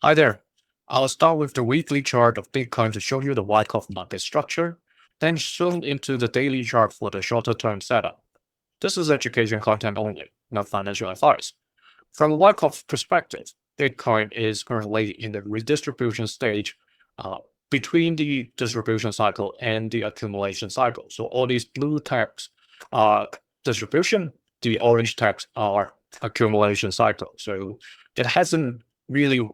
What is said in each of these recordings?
Hi there. I'll start with the weekly chart of Bitcoin to show you the Wyckoff market structure, then zoom into the daily chart for the shorter term setup. This is education content only, not financial advice. From a Wyckoff perspective, Bitcoin is currently in the redistribution stage between the distribution cycle and the accumulation cycle. So all these blue tags are distribution, the orange tags are accumulation cycle. So it hasn't really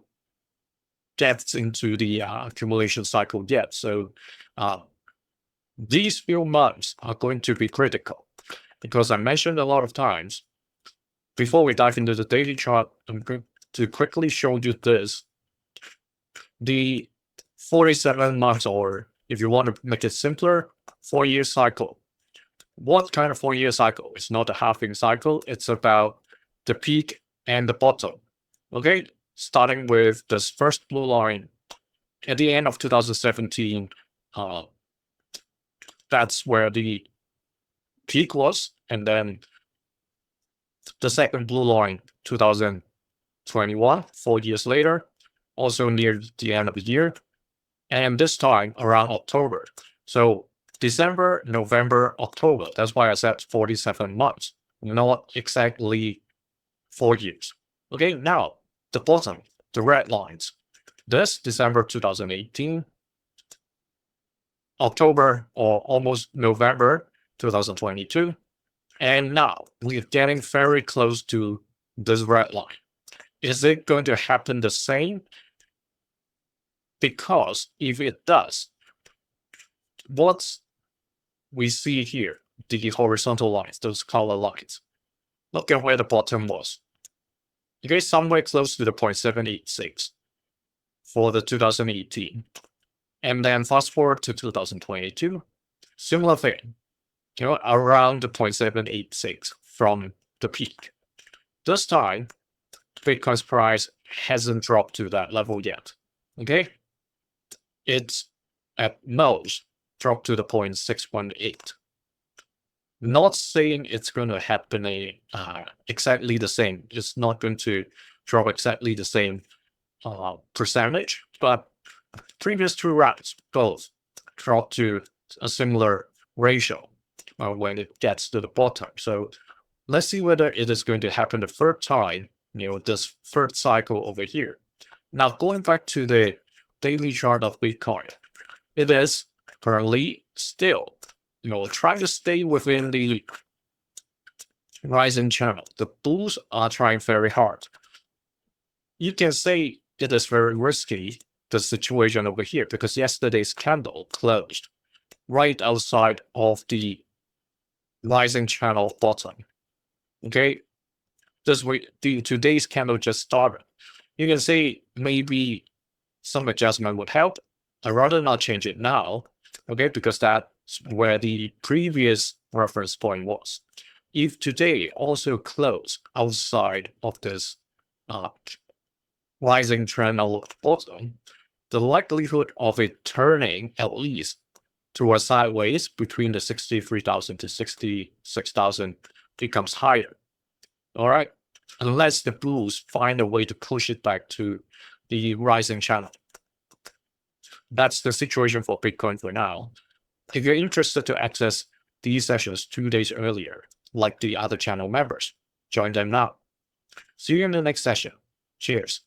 depth into the accumulation cycle yet. So these few months are going to be critical because I mentioned a lot of times. Before we dive into the daily chart, I'm going to quickly show you this. The 47 months, or if you want to make it simpler, 4-year cycle. What kind of 4-year cycle? It's not a halving cycle. It's about the peak and the bottom. Okay, starting with this first blue line at the end of 2017, that's where the peak was, and then the second blue line, 2021, 4 years later, also near the end of the year, and this time around October. So December, November, October. That's why I said 47 months, not exactly 4 years. Okay, now the bottom, the red lines. This December 2018, October or almost November 2022, and now we're getting very close to this red line. Is it going to happen the same? Because if it does, what we see here, the horizontal lines, those color lines, look at where the bottom was. Okay, somewhere close to the 0.786 for the 2018. And then fast forward to 2022, similar thing, around the 0.786 from the peak. This time, Bitcoin's price hasn't dropped to that level yet. Okay, it's at most dropped to the 0.618. Not saying it's going to happen exactly the same. It's not going to drop exactly the same percentage, but previous 2 rounds both dropped to a similar ratio when it gets to the bottom. So let's see whether it is going to happen the third time, this third cycle over here. Now, going back to the daily chart of Bitcoin, it is currently still trying to stay within the rising channel. The bulls are trying very hard. You can say it is very risky, the situation over here, because yesterday's candle closed right outside of the rising channel bottom. Okay, today's candle just started. You can say maybe some adjustment would help. I'd rather not change it now, okay, because that's where the previous reference point was. If today also closed outside of this rising trend bottom, the likelihood of it turning at least to a sideways between the 63,000 to 66,000 becomes higher. All right, unless the bulls find a way to push it back to the rising channel. That's the situation for Bitcoin for now. If you're interested to access these sessions 2 days earlier, like the other channel members, join them now. See you in the next session. Cheers.